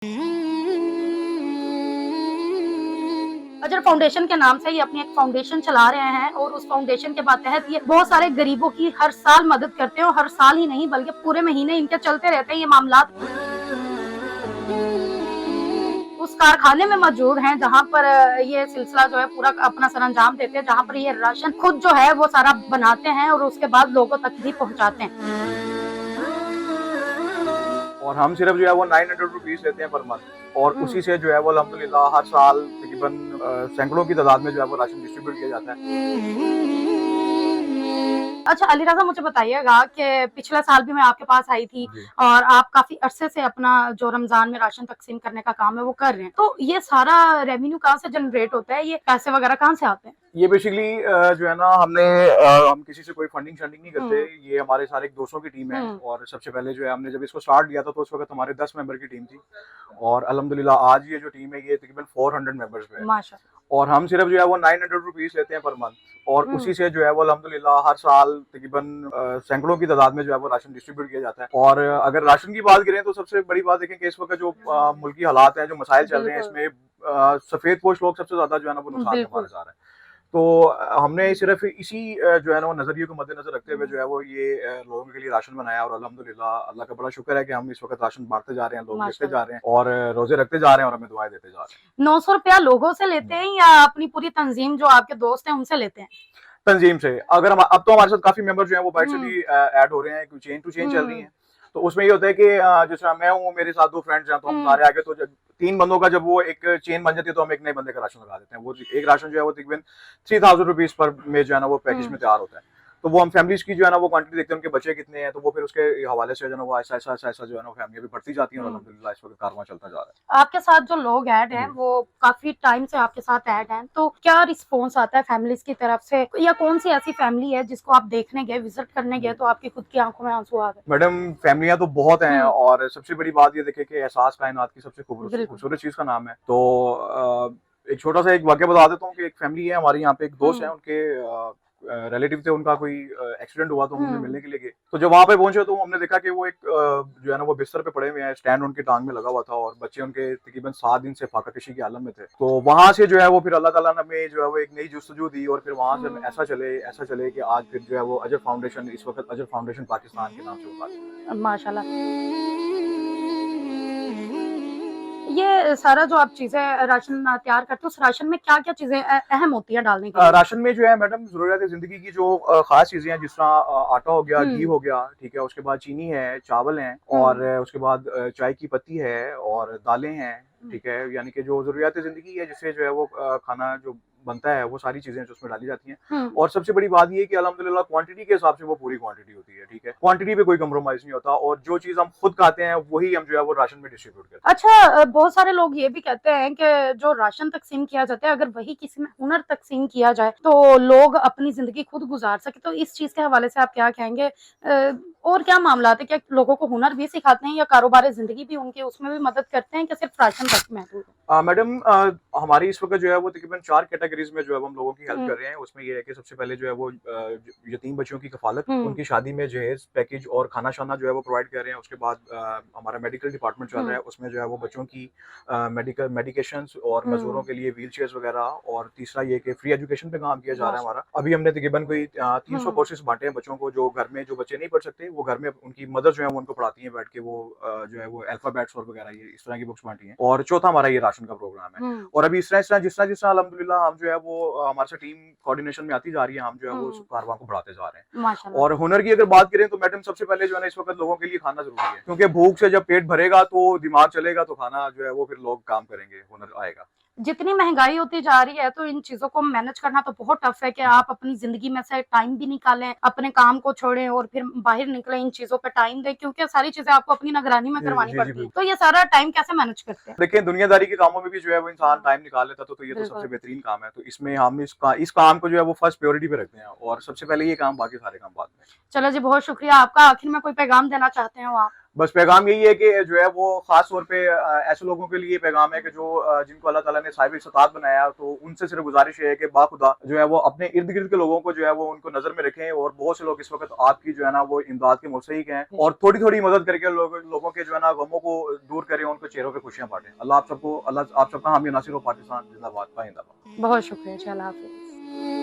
अजर फाउंडेशन के नाम से ये अपनी एक फाउंडेशन चला रहे हैं और उस फाउंडेशन के तहत ये बहुत सारे गरीबों की हर साल मदद करते हैं और हर साल ही नहीं बल्कि पूरे महीने इनके चलते रहते हैं ये मामला। उस कारखाने में मौजूद हैं जहाँ पर ये सिलसिला जो है पूरा अपना सरंजाम देते हैं, जहाँ पर ये राशन खुद जो है वो सारा बनाते हैं और उसके बाद लोगों तक भी पहुँचाते हैं। और हम सिर्फ जो है वो 900 रुपीज लेते हैं पर मंथ और उसी से जो है वो अल्हम्दुलिल्लाह हर साल तकरीबन सैकड़ों की तादाद में जो है वो राशन डिस्ट्रीब्यूट किया जाता है। अच्छा अली रज़ा, मुझे बताइएगा कि पिछले साल भी मैं आपके पास आई थी और आप काफी अरसे से अपना जो रमजान में राशन तकसीम करने का काम है वो कर रहे हैं, तो ये सारा रेवेन्यू कहाँ से जनरेट होता है, ये पैसे वगैरह कहाँ से आते हैं? ये बेसिकली जो है ना हम किसी से कोई फंडिंग नहीं करते। ये हमारे सारे दोस्तों की टीम है और सबसे पहले जो है हमने जब इसको स्टार्ट किया था तो उस वक्त हमारे 10 मेंबर की टीम थी और अल्हम्दुलिल्लाह आज ये जो टीम है ये तकरीबन 400 मेंबर्स पे है माशाल्लाह। और हम सिर्फ जो है वो 900 रुपीज लेते हैं पर मंथ और उसी से जो है वो अल्हम्दुलिल्लाह हर साल तकरीबन सैकड़ों की तादाद में जो है वो राशन डिस्ट्रीब्यूट किया जाता है। और अगर राशन की बात करें तो सबसे बड़ी बात देखें कि इस वक्त जो मुल्की हालात हैं, जो मसाइल चल रहे हैं, इसमें सफेद पोश लोग सबसे ज्यादा जो है ना वो नुकसान में मारे जा रहे हैं। तो हमने सिर्फ इसी जो है ना वो नजरिए को मद्देनजर रखते हुए जो है वो ये लोगों के लिए राशन बनाया और अल्हम्दुलिल्लाह अल्लाह का बड़ा शुक्र है कि हम इस वक्त राशन बांटते जा रहे हैं, लोग लेते जा रहे हैं और रोजे रखते जा रहे हैं और हमें दुआएं देते जा रहे हैं। 900 रुपया लोगों से लेते हैं या अपनी पूरी तंजीम जो आपके दोस्त हैं उनसे लेते हैं? तंजीम से। अगर हम अब तो हमारे साथ काफी मेंबर जो है वो बाइट से भी ऐड हो रहे हैं, चेन टू चेन चल रही है। तो उसमें ये होता है कि जिस तरह मैं हूँ, मेरे साथ 2 फ्रेंड्स हैं, तो हम सारे आगे तो जब 3 बंदों का जब वो एक चेन बन जाती है तो हम एक नए बंदे का राशन लगा देते हैं। वो एक राशन जो है वो तकरीबन 3000 रुपीज पर में जो है ना वो पैकेज में तैयार होता है। तो वो हम फैमिलीज की जो है ना वो क्वांटिटी देखते हैं, उनके बच्चे कितने हैं, तो वो फिर उसके हवाले से जो है ना वो ऐसा जो है ना फैमिली भी बढ़ती जाती है और अल्हम्दुलिल्लाह इस वक्त कारवां चलता जा रहा है। आपके साथ जो लोग ऐड हैं वो काफी टाइम से आपके साथ ऐड हैं, तो क्या रिस्पॉन्स आता है फैमिलीज की तरफ से, या कौन सी ऐसी फैमिली है जिसको आप देखने गए, विजिट करने गए तो आपकी खुद की आंखों में आंसू आ गए? मैडम फैमिलियां तो बहुत हैं और सबसे बड़ी बात ये देखे कि एहसास कायनात की सबसे खूबसूरत चीज का नाम है। तो एक छोटा सा एक वाक्य बता देता हूँ कि एक फैमिली है हमारी, यहाँ पे एक दोस्त है, उनके रिलेटिव थे, उनका कोई एक्सीडेंट हुआ तो हम उन्हें मिलने के लिए गए। तो जब वहां पे पहुंचे तो हमने देखा कि वो एक जो है ना वो बिस्तर पे पड़े हुए हैं, स्टैंड उनकी टांग में लगा हुआ था और बच्चे उनके तकरीबन 7 दिन से फाका कशी की हालत में थे। तो वहां से जो है वो फिर अल्लाह ताला ने हमें जो है वो एक नई जुस्तजू दी और फिर वहां से ऐसा चले कि आज फिर जो है वो अजर फाउंडेशन, इस वक्त अजर फाउंडेशन पाकिस्तान के नाम से होता है। माशाल्लाह। ये सारा जो आप चीजें राशन तैयार करते हो, उस राशन में क्या क्या चीजें अहम होती है डालने के लिए? राशन में जो है मैडम जरूरत जिंदगी की जो खास चीजें हैं, जिस तरह आटा हो गया, घी हो गया, ठीक है, उसके बाद चीनी है, चावल है और उसके बाद चाय की पत्ती है और दालें हैं, ठीक है, यानी कि जो जरूरियात जिंदगी है जिससे जो है वो खाना जो बनता है वो सारी चीजें जो उसमें डाली जाती हैं। और सबसे बड़ी बात ये कि अल्हम्दुलिल्लाह क्वांटिटी के हिसाब से वो पूरी क्वांटिटी होती है, ठीक है, क्वांटिटी पे कोई कम्प्रोमाइज नहीं होता और जो चीज हम खुद खाते हैं वही हम जो है वो राशन में डिस्ट्रीब्यूट करते हैं। अच्छा, बहुत सारे लोग ये भी कहते हैं कि जो राशन तकसीम किया जाता है अगर वही किसी में हुनर तकसीम किया जाए तो लोग अपनी जिंदगी खुद गुजार सके, तो इस चीज के हवाले से आप क्या कहेंगे? और क्या मामला है, क्या लोगों को हुनर भी सिखाते हैं या कारोबार जिंदगी भी उनके उसमें भी मदद करते हैं कि सिर्फ राशन तक महदूद है? मैडम हमारी इस वक्त जो है वो तकरीबन 4 कैटेगरीज में जो है हम लोगों की हेल्प कर रहे हैं। उसमें ये है कि सबसे पहले जो है वो यतीम बच्चों की कफालत, उनकी शादी में जहेज पैकेज और खाना शाना जो है वो प्रोवाइड कर रहे हैं। उसके बाद हमारा मेडिकल डिपार्टमेंट चल रहा है, उसमें जो है वो बच्चों की मेडिकेशंस और मजदूरों के लिए व्हील चेयर्स वगैरह, और तीसरा ये कि फ्री एजुकेशन पे काम किया जा रहा है हमारा। अभी हमने तकरीबन कोई 300 कोर्सेज बांटे हैं बच्चों को, जो घर में जो बच्चे नहीं पढ़ सकते वो घर में उनकी मदर जो है वो उनको पढ़ाती है बैठ के, वो जो है वो अल्फाबेट्स और वगैरह ये इस तरह की बुक्स बांटी हैं। और चौथा हमारा ये राशन का प्रोग्राम है। और अभी इस तरह जिस तरह अल्हम्दुलिल्लाह हम जो है वो हमारे साथ टीम कोऑर्डिनेशन में आती जा रही है, हम जो है वो कारवां को बढ़ाते जा रहे हैं। माशाल्लाह। और हुनर की अगर बात करें तो मैडम सबसे पहले जो है ना इस वक्त लोगों के लिए खाना जरूरी है, क्योंकि भूख से जब पेट भरेगा तो दिमाग चलेगा, तो खाना जो है वो फिर लोग काम करेंगे, हुनर आएगा। जितनी महंगाई होती जा रही है तो इन चीजों को मैनेज करना तो बहुत टफ है कि आप अपनी जिंदगी में से टाइम भी निकालें, अपने काम को छोड़ें और फिर बाहर निकलें, इन चीजों पे टाइम दें, क्योंकि सारी चीजें आपको अपनी निगरानी में करवानी पड़ती है। तो ये सारा टाइम कैसे मैनेज करते हैं? देखिए दुनियादारी के कामों में भी जो है वो इंसान टाइम निकाल लेता, तो ये तो सबसे बेहतरीन काम है। तो इसमें हम इस काम को जो है वो फर्स्ट प्रायोरिटी पे रखते हैं और सबसे पहले ये काम, बाकी सारे काम बाद में। चलो जी, बहुत शुक्रिया आपका। आखिर में कोई पैगाम देना चाहते हैं आप? बस पैगाम यही है कि जो है वो खास तौर पे ऐसे लोगों के लिए पैगाम है कि जो जिनको अल्लाह ताला ने साहिब इस्तात बनाया, तो उनसे सिर्फ गुजारिश है कि बाखुदा जो है वो अपने इर्द गिर्द के लोगों को जो है वो उनको नजर में रखें, और बहुत से लोग इस वक्त आपकी जो है ना वो इमदाद के मुस्तहिक हैं, और थोड़ी थोड़ी मदद करके लोगों के जो है ना गमों को दूर करें, उनके चेहरों पे खुशियां बांटें। अल्लाह आप सबको, अल्लाह आप सबका हामी नासिर हो। पाकिस्तान जिंदाबाद, पाइंदाबाद। बहुत शुक्रिया जी, अल्लाह हाफिज।